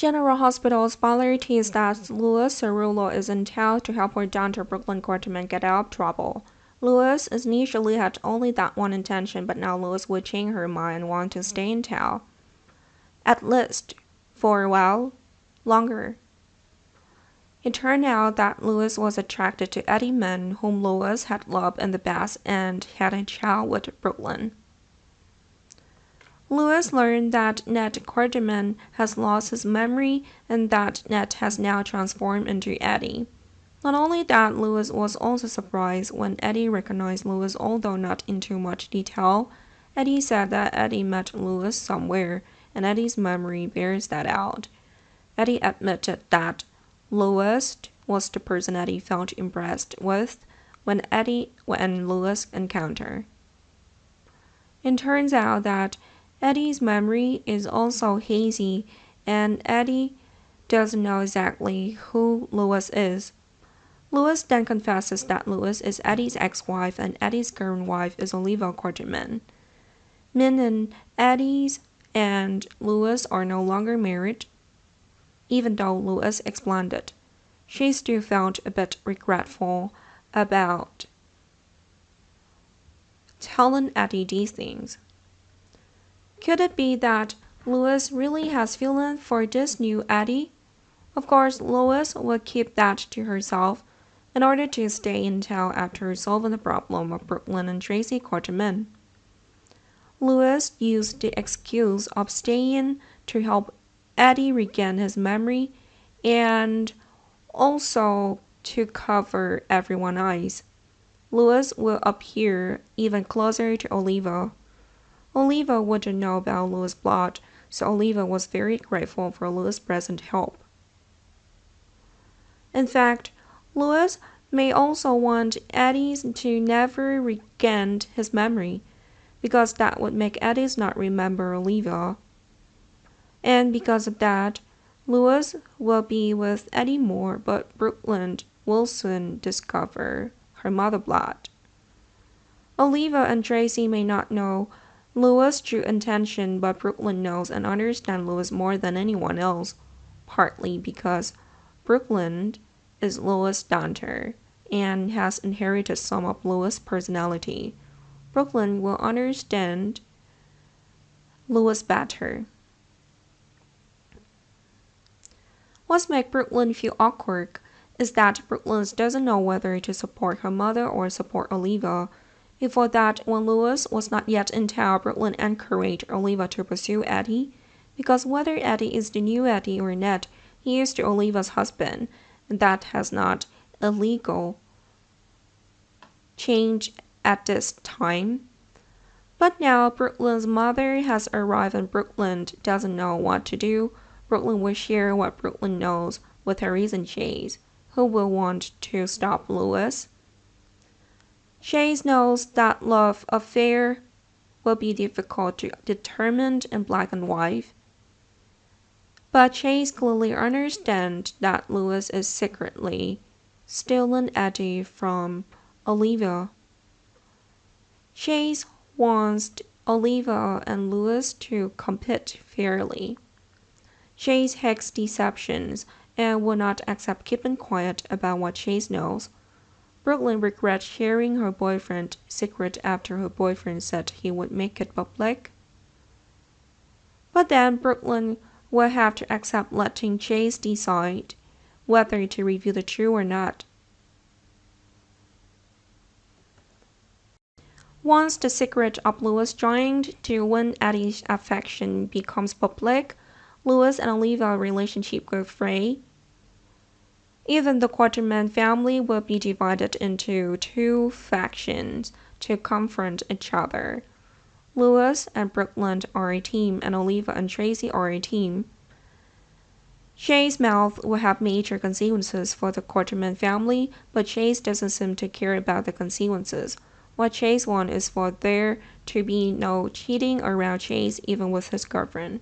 General Hospital's Butler teased that Louis Cerullo is in town to help her daughter Brooklyn Quarterman get out of trouble. Louis initially had only that one intention, but now Louis would change her mind and want to stay in town. At least for a while longer. It turned out that Louis was attracted to Eddie Mann, whom Louis had loved in the past and had a child with Brooklyn. Louis learned that Ned Quarterman has lost his memory and that Ned has now transformed into Eddie. Not only that, Louis was also surprised when Eddie recognized Louis, although not in too much detail. Eddie said that Eddie met Louis somewhere, and Eddie's memory bears that out. Eddie admitted that Louis was the person Eddie felt impressed with when Eddie and Louis encountered. It turns out that Eddie's memory is also hazy, and Eddie doesn't know exactly who Louis is. Louis then confesses that Louis is Eddie's ex-wife and Eddie's current wife is Olivia Quarterman. Meaning Eddie's and Louis are no longer married. Even though Louis explained it, she still felt a bit regretful about telling Eddie these things. Could it be that Louis really has feelings for this new Eddie? Of course, Louis would keep that to herself in order to stay in town after solving the problem of Brooklyn and Tracy Quarterman. Louis used the excuse of staying to help Eddie regain his memory and also to cover everyone's eyes. Louis will appear even closer to Olivia. Olivia wouldn't know about Louis' plot, so Olivia was very grateful for Louis' present help. In fact, Louis may also want Eddie to never regain his memory, because that would make Eddie not remember Olivia. And because of that, Louis will be with Eddie more, but Brooklyn will soon discover her mother blood. Olivia and Tracy may not know Louis' true intention, but Brooklyn knows and understands Louis more than anyone else, partly because Brooklyn is Louis' daughter and has inherited some of Louis' personality. Brooklyn will understand Louis better. What makes Brooklyn feel awkward is that Brooklyn doesn't know whether to support her mother or support Olivia. Before that, when Louis was not yet in town, Brooklyn encouraged Olivia to pursue Eddie, because whether Eddie is the new Eddie or not, he is to Olivia's husband, and that has not illegal change at this time. But now Brooklyn's mother has arrived and Brooklyn doesn't know what to do. Brooklyn will share what Brooklyn knows with Harris and Chase, who will want to stop Louis. Chase knows that love affair will be difficult to determine in black and white, but Chase clearly understands that Louis is secretly stealing Eddie from Olivia. Chase wants Olivia and Louis to compete fairly. Chase hates deceptions and will not accept keeping quiet about what Chase knows. Brooklyn regrets sharing her boyfriend's secret after her boyfriend said he would make it public. But then Brooklyn will have to accept letting Chase decide whether to reveal the truth or not. Once the secret of Louis trying to win Eddie's affection becomes public, Louis and Olivia's relationship will fray. Even the Quarterman family will be divided into two factions to confront each other. Louis and Brooklyn are a team, and Olivia and Tracy are a team. Chase's mouth will have major consequences for the Quarterman family, but Chase doesn't seem to care about the consequences. What Chase wants is for there to be no cheating around Chase, even with his girlfriend.